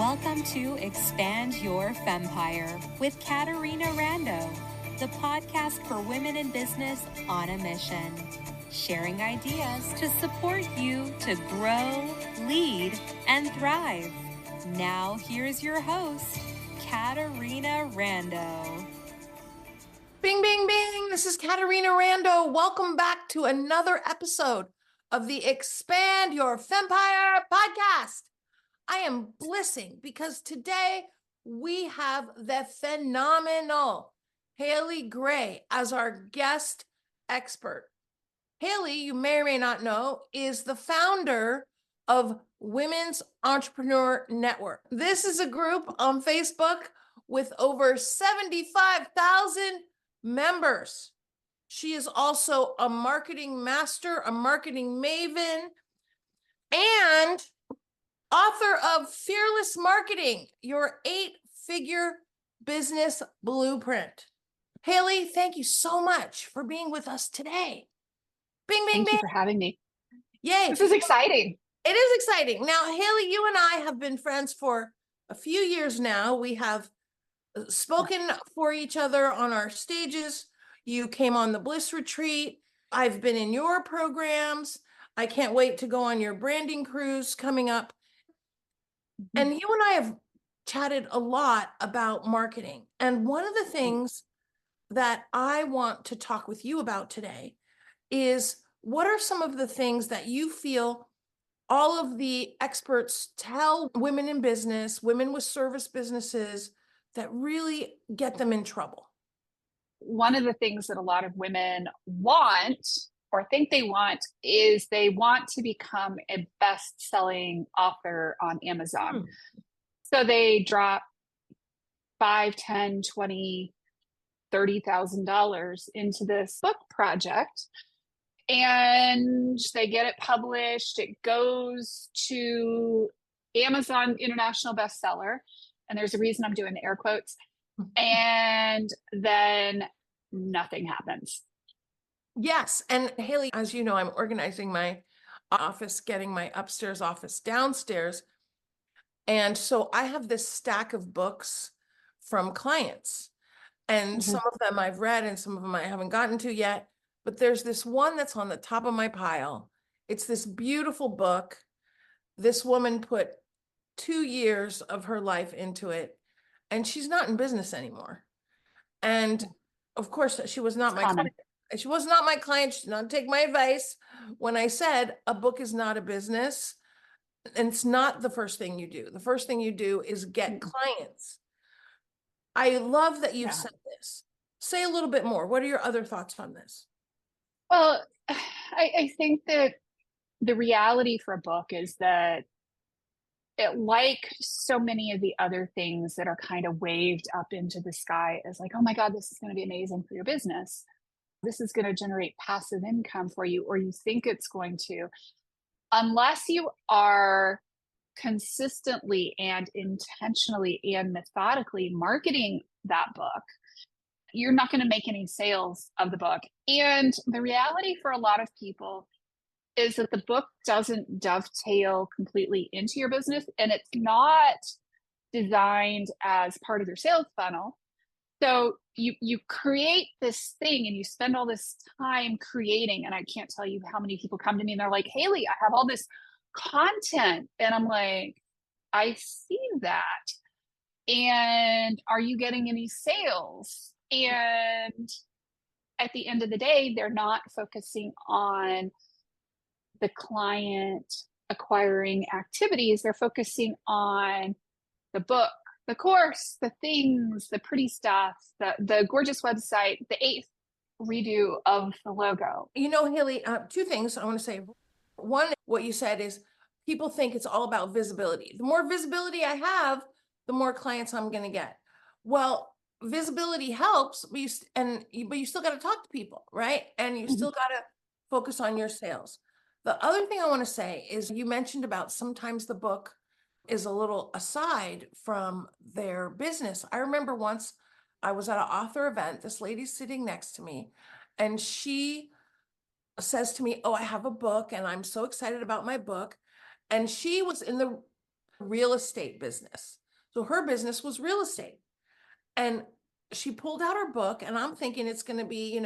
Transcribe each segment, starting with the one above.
Welcome to Expand Your Fempire with Katarina Rando, the podcast for women in business on a mission, sharing ideas to support you to grow, lead, and thrive. Now, here's your host, Katarina Rando. Bing, bing, bing. This is Katarina Rando. Welcome back to another episode of the Expand Your Fempire podcast. I am blissing because today we have the phenomenal Haley Gray as our guest expert. Haley, you may or may not know, is the founder of Women's Entrepreneur Network. This is a group on Facebook with over 75,000 members. She is also a marketing master, a marketing maven, and author of Fearless Marketing, your 8-figure business blueprint. Haley, thank you so much for being with us today. Bing, bing, Thank bing. you for having me. Yay. This is exciting. It is exciting. Now, Haley, you and I have been friends for a few years now. We have spoken for each other on our stages. You came on the Bliss Retreat. I've been in your programs. I can't wait to go on your branding cruise coming up. And you and I have chatted a lot about marketing. And one of the things that I want to talk with you about today is what are some of the things that you feel all of the experts tell women in business, women with service businesses, that really get them in trouble? One of the things that a lot of women want or think they want is they want to become a best-selling author on Amazon. So they drop $5, $10, $20, $30,000 into this book project and they get it published. It goes to Amazon International Bestseller. And there's a reason I'm doing the air quotes. And then nothing happens. Yes. And Haley, as you know, I'm organizing my office, getting my upstairs office downstairs. And so I have this stack of books from clients. And some of them I've read and some of them I haven't gotten to yet. But there's this one that's on the top of my pile. It's this beautiful book. This woman put 2 years of her life into it, and she's not in business anymore. And of course, she was not my client. She was not my client. She did not take my advice when I said a book is not a business, and it's not the first thing you do. The first thing you do is get clients. I love that you've said this. Say a little bit more. What are your other thoughts on this? Well, I think that the reality for a book is that it, like so many of the other things that are kind of waved up into the sky as like, oh my God, this is going to be amazing for your business. This is going to generate passive income for you, or you think it's going to. Unless you are consistently and intentionally and methodically marketing that book, you're not going to make any sales of the book. And the reality for a lot of people is that the book doesn't dovetail completely into your business, and it's not designed as part of your sales funnel. So you create this thing and you spend all this time creating, and I can't tell you how many people come to me and they're like, Haley, I have all this content. And I'm like, I see that. And are you getting any sales? And at the end of the day, they're not focusing on the client acquiring activities. They're focusing on the book, the course, the things, the pretty stuff, the gorgeous website, the 8th redo of the logo. You know, Haley, 2 things I want to say. One, what you said is people think it's all about visibility. The more visibility I have, the more clients I'm going to get. Well, visibility helps, but you still got to talk to people, right? And you still got to focus on your sales. The other thing I want to say is you mentioned about sometimes the book is a little aside from their business. I remember once I was at an author event, this lady's sitting next to me, and she says to me, oh, I have a book and I'm so excited about my book. And she was in the real estate business. So her business was real estate. And she pulled out her book, and I'm thinking it's going to be, in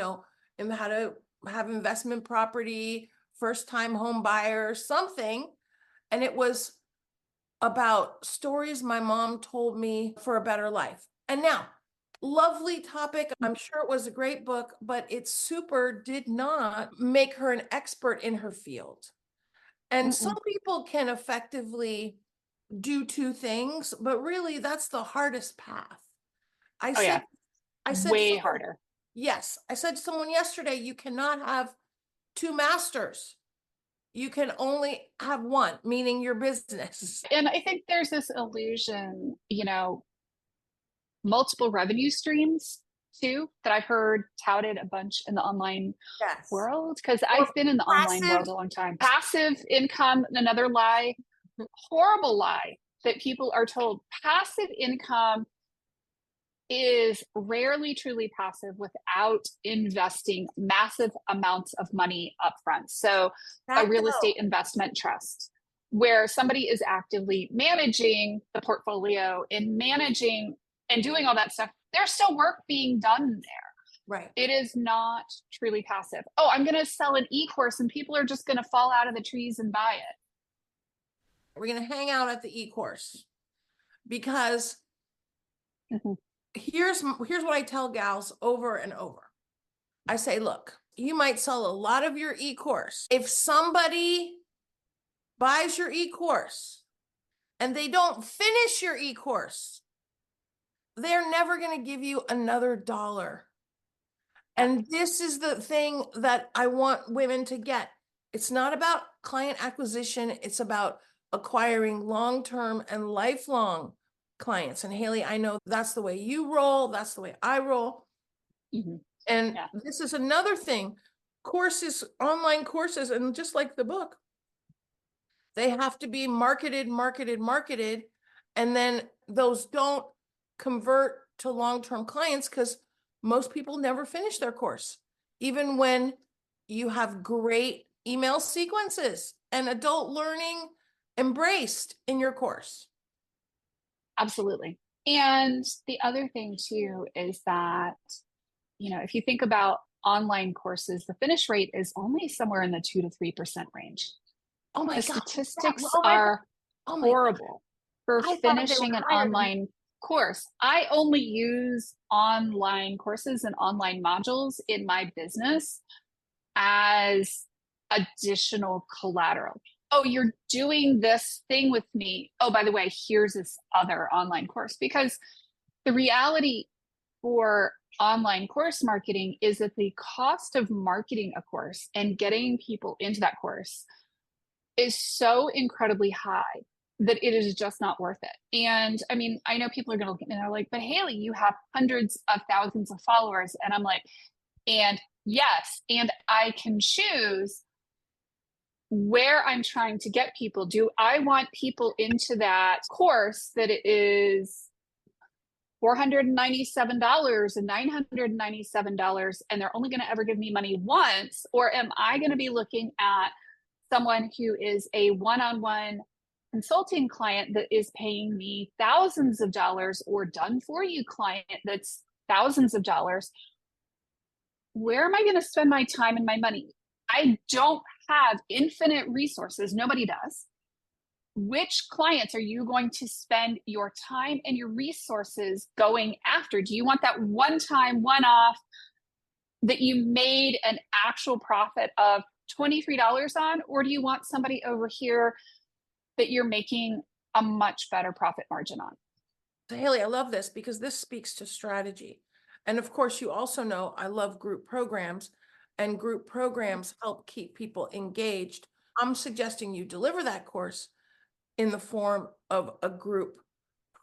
how to have investment property, first time home buyer, something. And it was about stories my mom told me for a better life. And now, lovely topic. I'm sure it was a great book, but it super did not make her an expert in her field. And some people can effectively do two things, but really that's the hardest path. I said Way harder. Yes. I said to someone yesterday, you cannot have two masters. You can only have one, meaning your business. And I think there's this illusion, multiple revenue streams too, that I've heard touted a bunch in the online world, because I've been in the online world a long time. Passive income, another lie, horrible lie that people are told. Passive income is rarely truly passive without investing massive amounts of money upfront. So a real estate investment trust, where somebody is actively managing the portfolio and managing and doing all that stuff. There's still work being done there. Right. It is not truly passive. Oh, I'm going to sell an e-course and people are just going to fall out of the trees and buy it. We're going to hang out at the e-course because here's what I tell gals over and over. I say, look, you might sell a lot of your e-course. If somebody buys your e-course and they don't finish your e-course, they're never going to give you another dollar. And this is the thing that I want women to get. It's not about client acquisition. It's about acquiring long-term and lifelong clients. And Haley, I know that's the way you roll. That's the way I roll. And this is another thing. Courses, online courses, and just like the book, they have to be marketed. And then those don't convert to long-term clients because most people never finish their course. Even when you have great email sequences and adult learning embraced in your course. Absolutely. And the other thing too is that, if you think about online courses, the finish rate is only somewhere in the 2 to 3% range. Oh my God. The statistics are horrible for finishing an online course. I only use online courses and online modules in my business as additional collateral. Oh, you're doing this thing with me. Oh, by the way, here's this other online course. Because the reality for online course marketing is that the cost of marketing a course and getting people into that course is so incredibly high that it is just not worth it. And I mean, I know people are going to look at me and they're like, but Haley, you have hundreds of thousands of followers. And I'm like, and yes, and I can choose where I'm trying to get people. Do I want people into that course that it is $497 and $997 and they're only going to ever give me money once? Or am I going to be looking at someone who is a one-on-one consulting client that is paying me thousands of dollars, or done for you client that's thousands of dollars? Where am I going to spend my time and my money? I don't have infinite resources. Nobody does. Which clients are you going to spend your time and your resources going after? Do you want that one-time, one-off that you made an actual profit of $23 on? Or do you want somebody over here that you're making a much better profit margin on? So Haley, I love this because this speaks to strategy. And of course, you also know I love group programs, and group programs help keep people engaged. I'm suggesting you deliver that course in the form of a group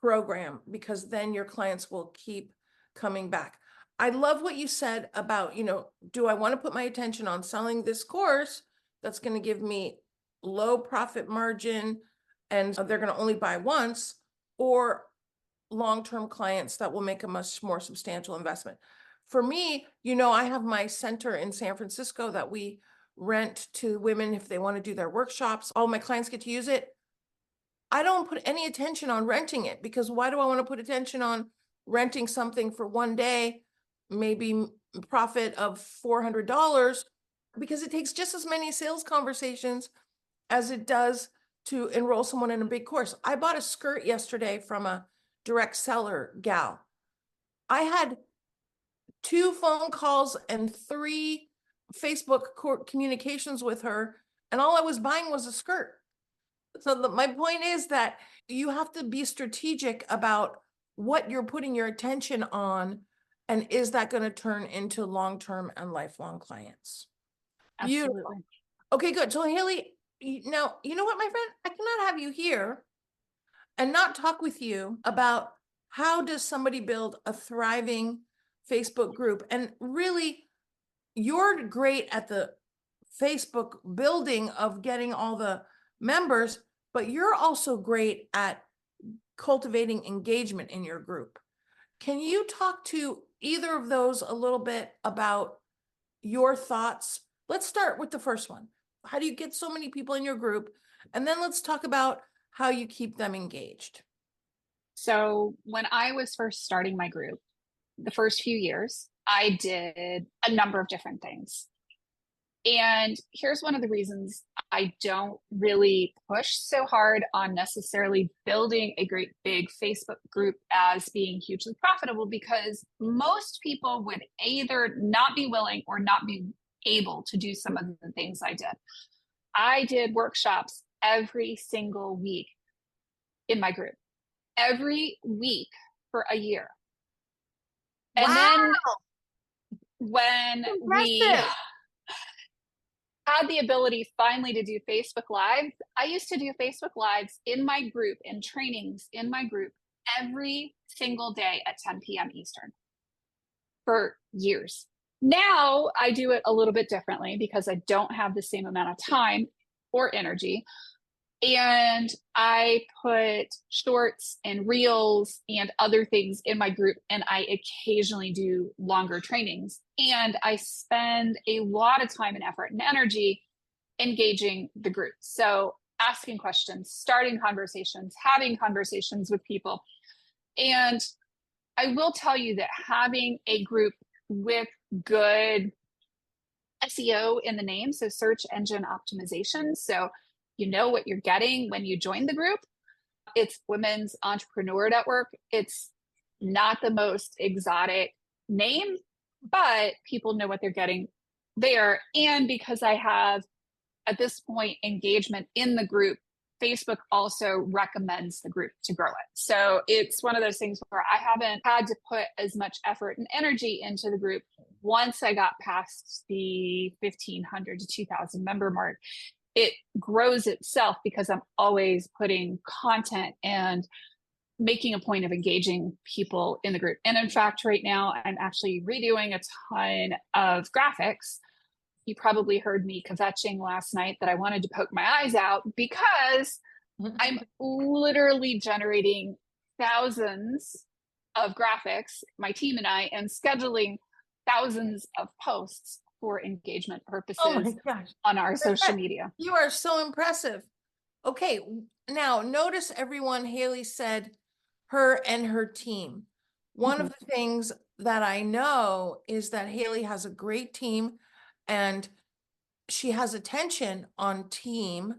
program, because then your clients will keep coming back. I love what you said about, do I want to put my attention on selling this course that's going to give me low profit margin and they're going to only buy once, or long-term clients that will make a much more substantial investment? For me, I have my center in San Francisco that we rent to women if they want to do their workshops. All my clients get to use it. I don't put any attention on renting it, because why do I want to put attention on renting something for one day, maybe profit of $400? Because it takes just as many sales conversations as it does to enroll someone in a big course. I bought a skirt yesterday from a direct seller gal. I had 2 phone calls and 3 Facebook communications with her, and all I was buying was a skirt. So my point is that you have to be strategic about what you're putting your attention on, and is that going to turn into long-term and lifelong clients? Beautiful. Absolutely. Okay, good. So Haley, now, you know what, my friend? I cannot have you here and not talk with you about how does somebody build a thriving Facebook group. And really, you're great at the Facebook building of getting all the members, but you're also great at cultivating engagement in your group. Can you talk to either of those a little bit about your thoughts? Let's start with the first one. How do you get so many people in your group? And then let's talk about how you keep them engaged. So when I was first starting my group, the first few years, I did a number of different things. And here's one of the reasons I don't really push so hard on necessarily building a great big Facebook group as being hugely profitable, because most people would either not be willing or not be able to do some of the things I did. I did workshops every single week in my group, every week for a year. And then when we had the ability finally to do Facebook Live, I used to do Facebook Lives in my group and trainings in my group every single day at 10 p.m. Eastern for years. Now I do it a little bit differently because I don't have the same amount of time or energy. And I put shorts and reels and other things in my group, and I occasionally do longer trainings. And I spend a lot of time and effort and energy engaging the group. So asking questions, starting conversations, having conversations with people. And I will tell you that having a group with good SEO in the name, so search engine optimization, so you know what you're getting when you join the group. It's Women's Entrepreneur Network. It's not the most exotic name, but people know what they're getting there. And because I have, at this point, engagement in the group, Facebook also recommends the group to grow it. So it's one of those things where I haven't had to put as much effort and energy into the group. Once I got past the 1,500 to 2,000 member mark, it grows itself because I'm always putting content and making a point of engaging people in the group. And in fact, right now, I'm actually redoing a ton of graphics. You probably heard me kvetching last night that I wanted to poke my eyes out because I'm literally generating thousands of graphics, my team and I, and scheduling thousands of posts for engagement purposes on our social media. You are so impressive. Okay, now notice everyone, Haley said her and her team. One of the things that I know is that Haley has a great team, and she has attention on team,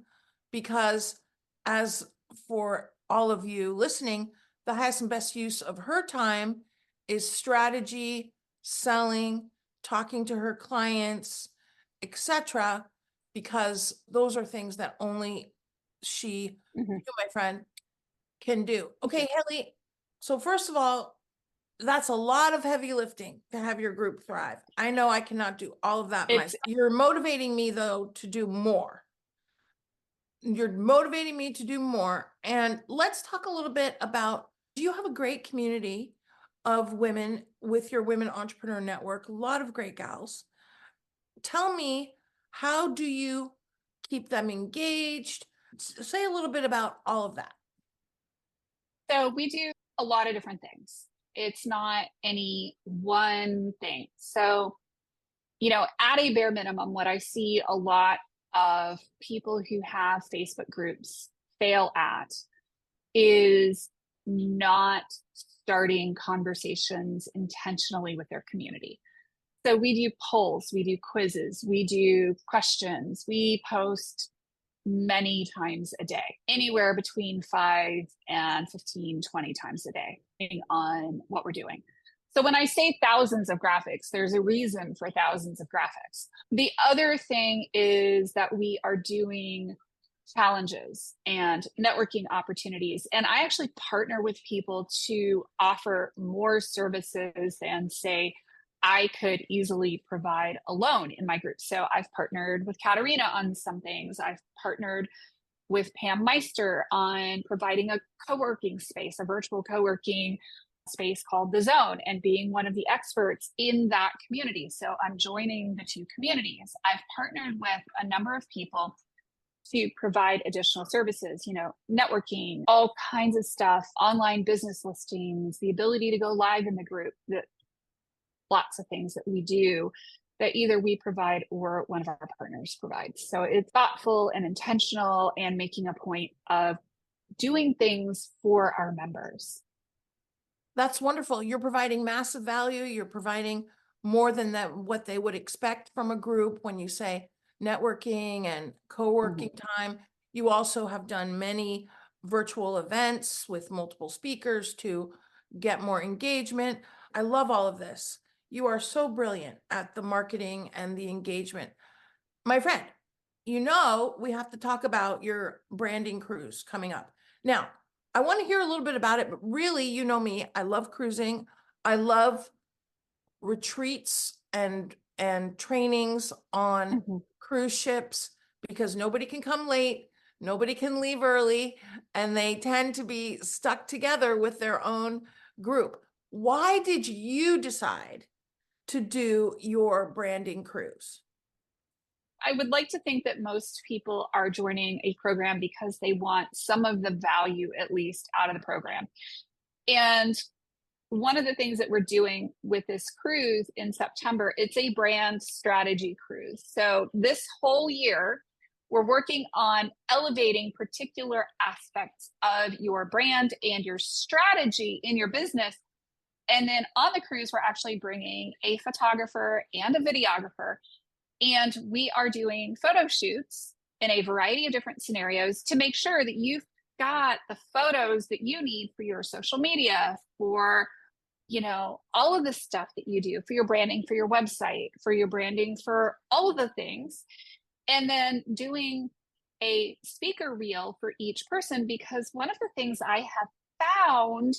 because as for all of you listening, the highest and best use of her time is strategy, selling, talking to her clients, etc., because those are things that only she, you, my friend, can do. Okay, Haley. So first of all, that's a lot of heavy lifting to have your group thrive. I know I cannot do all of that myself. You're motivating me, though, to do more. You're motivating me to do more. And let's talk a little bit about, do you have a great community of women with your Women Entrepreneur Network? A lot of great gals. Tell me, how do you keep them engaged? Say a little bit about all of that. So we do a lot of different things. It's not any one thing. So, at a bare minimum, what I see a lot of people who have Facebook groups fail at is not starting conversations intentionally with their community. So we do polls, we do quizzes, we do questions, we post many times a day, anywhere between 5 and 15, 20 times a day, depending on what we're doing. So when I say thousands of graphics, there's a reason for thousands of graphics. The other thing is that we are doing challenges and networking opportunities. And I actually partner with people to offer more services than, say, I could easily provide alone in my group. So I've partnered with Katarina on some things. I've partnered with Pam Meister on providing a co-working space, a virtual co-working space called The Zone, and being one of the experts in that community. So I'm joining the two communities. I've partnered with a number of people to provide additional services, networking, all kinds of stuff, online business listings, the ability to go live in the group, lots of things that we do that either we provide or one of our partners provides. So it's thoughtful and intentional and making a point of doing things for our members. That's wonderful. You're providing massive value. You're providing more than what they would expect from a group when you say networking and co-working time. You also have done many virtual events with multiple speakers to get more engagement. I love all of this. You are so brilliant at the marketing and the engagement. My friend, we have to talk about your branding cruise coming up. Now, I want to hear a little bit about it, but really, you know me, I love cruising. I love retreats and trainings on cruise ships because nobody can come late, nobody can leave early, and they tend to be stuck together with their own group. Why did you decide to do your branding cruise? I would like to think that most people are joining a program because they want some of the value, at least, out of the program. And one of the things that we're doing with this cruise in September, it's a brand strategy cruise. So this whole year, we're working on elevating particular aspects of your brand and your strategy in your business. And then on the cruise, we're actually bringing a photographer and a videographer. And we are doing photo shoots in a variety of different scenarios to make sure that you've got the photos that you need for your social media, for, all of the stuff that you do for your branding, for your website, for your branding, for all of the things. And then doing a speaker reel for each person, because one of the things I have found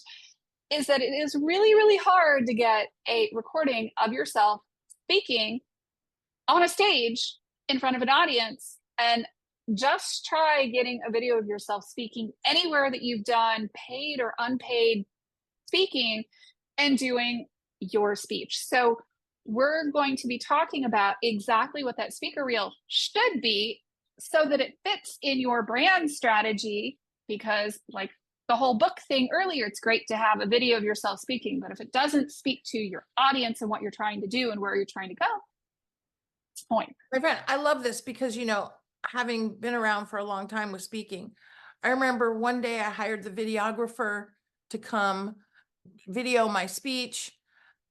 is that it is really, really hard to get a recording of yourself speaking on a stage in front of an audience. And just try getting a video of yourself speaking anywhere that you've done paid or unpaid speaking and doing your speech. So we're going to be talking about exactly what that speaker reel should be so that it fits in your brand strategy, because like the whole book thing earlier, it's great to have a video of yourself speaking, but if it doesn't speak to your audience and what you're trying to do and where you're trying to go, it's the point. My friend, I love this because, having been around for a long time with speaking, I remember one day I hired the videographer to come video my speech,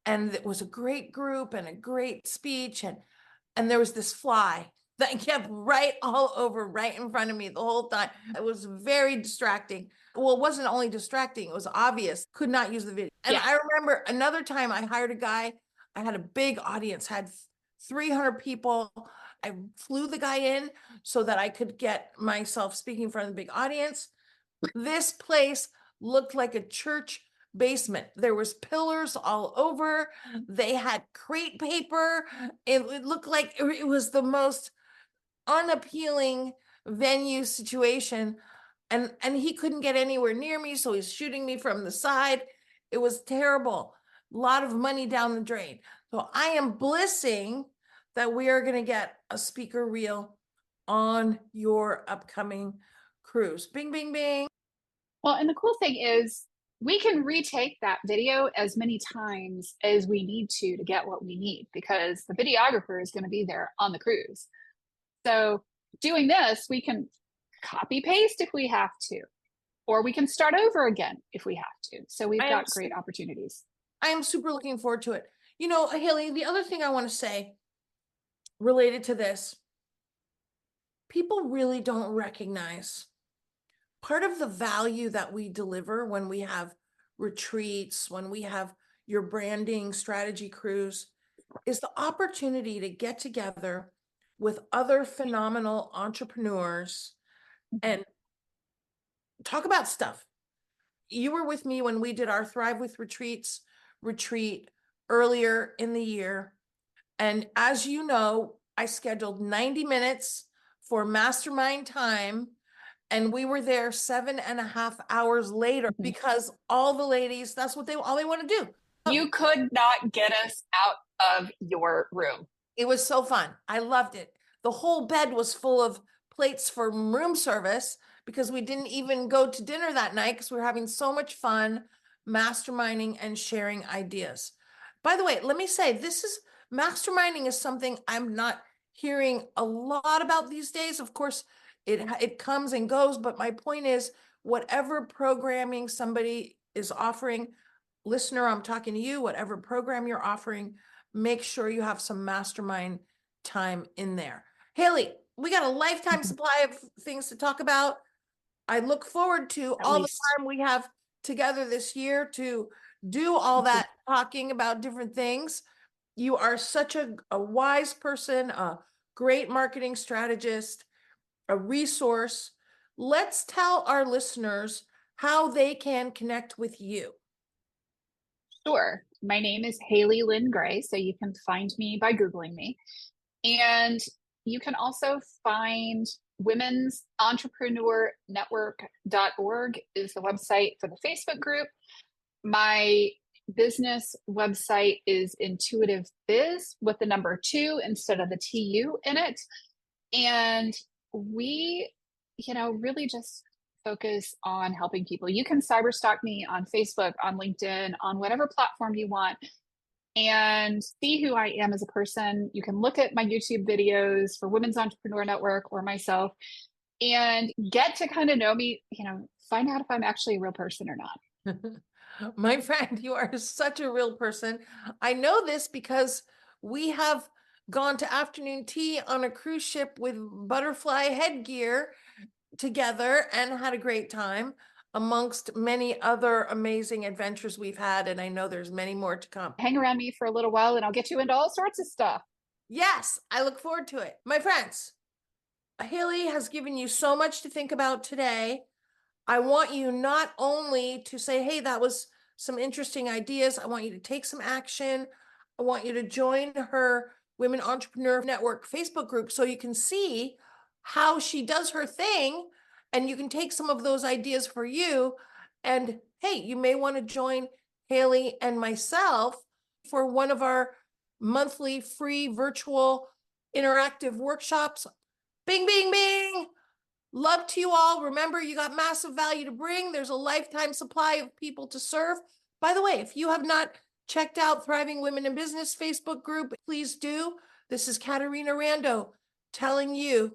and it was a great group and a great speech, and there was this fly that kept right in front of me the whole time. It was very distracting. Well, it wasn't only distracting, it was obvious. Could not use the video. And I remember another time I hired a guy. I had a big audience, had 300 people. I flew the guy in so that I could get myself speaking in front of the big audience. This place looked like a church basement. There was pillars all over. They had crepe paper. It looked like it was the most unappealing venue situation. And he couldn't get anywhere near me, so he's shooting me from the side. It was terrible. A lot of money down the drain. So I am blissing that we are going to get a speaker reel on your upcoming cruise. Bing, bing, bing. Well, and the cool thing is we can retake that video as many times as we need to get what we need, because the videographer is going to be there on the cruise. So doing this, we can copy paste if we have to. or we can start over again if we have to. So we've I got am great opportunities. I am super looking forward to it. You know, Haley, the other thing I want to say related to this, people really don't recognize part of the value that we deliver when we have retreats, when we have your branding strategy cruise, is the opportunity to get together with other phenomenal entrepreneurs and talk about stuff. You were with me when we did our Thrive with Retreats retreat earlier in the year. And as you know, I scheduled 90 minutes for mastermind time. And we were there 7.5 hours later because all the ladies, that's what all they want to do. You could not get us out of your room. It was so fun. I loved it. The whole bed was full of plates for room service because we didn't even go to dinner that night because we were having so much fun masterminding and sharing ideas. By the way, let me say, masterminding is something I'm not hearing a lot about these days. Of course, it comes and goes, but my point is, whatever programming somebody is offering, listener, I'm talking to you, whatever program you're offering, make sure you have some mastermind time in there. Haley, we got a lifetime supply of things to talk about. I look forward to all the time we have together this year to do all that talking about different things. You are such a wise person, a great marketing strategist, a resource. Let's tell our listeners how they can connect with you. Sure. My name is Haley Lynn Gray, so you can find me by Googling me. And you can also find women'sentrepreneurnetwork.org is the website for the Facebook group. My business website is Intuitive Biz with the number 2 instead of the TU in it. And we, really just focus on helping people. You can cyberstalk me on Facebook, on LinkedIn, on whatever platform you want, and see who I am as a person. You can look at my YouTube videos for Women's Entrepreneur Network or myself and get to kind of know me, find out if I'm actually a real person or not. My friend, you are such a real person. I know this because we have gone to afternoon tea on a cruise ship with butterfly headgear together and had a great time amongst many other amazing adventures we've had. And I know there's many more to come. Hang around me for a little while and I'll get you into all sorts of stuff. Yes, I look forward to it. My friends, Haley has given you so much to think about today. I want you not only to say, hey, that was some interesting ideas. I want you to take some action. I want you to join her Women Entrepreneur Network Facebook group so you can see how she does her thing and you can take some of those ideas for you. And hey, you may want to join Haley and myself for one of our monthly free virtual interactive workshops. Bing, bing, bing. Love to you all. Remember, you got massive value to bring. There's a lifetime supply of people to serve. By the way, if you have not checked out Thriving Women in Business Facebook group, please do. This is Katerina Rando telling you,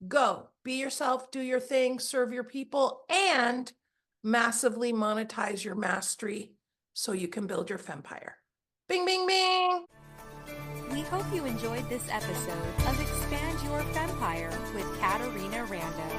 go, be yourself, do your thing, serve your people, and massively monetize your mastery so you can build your fempire. Bing, bing, bing. We hope you enjoyed this episode of Expand Your Fempire with Katerina Rando.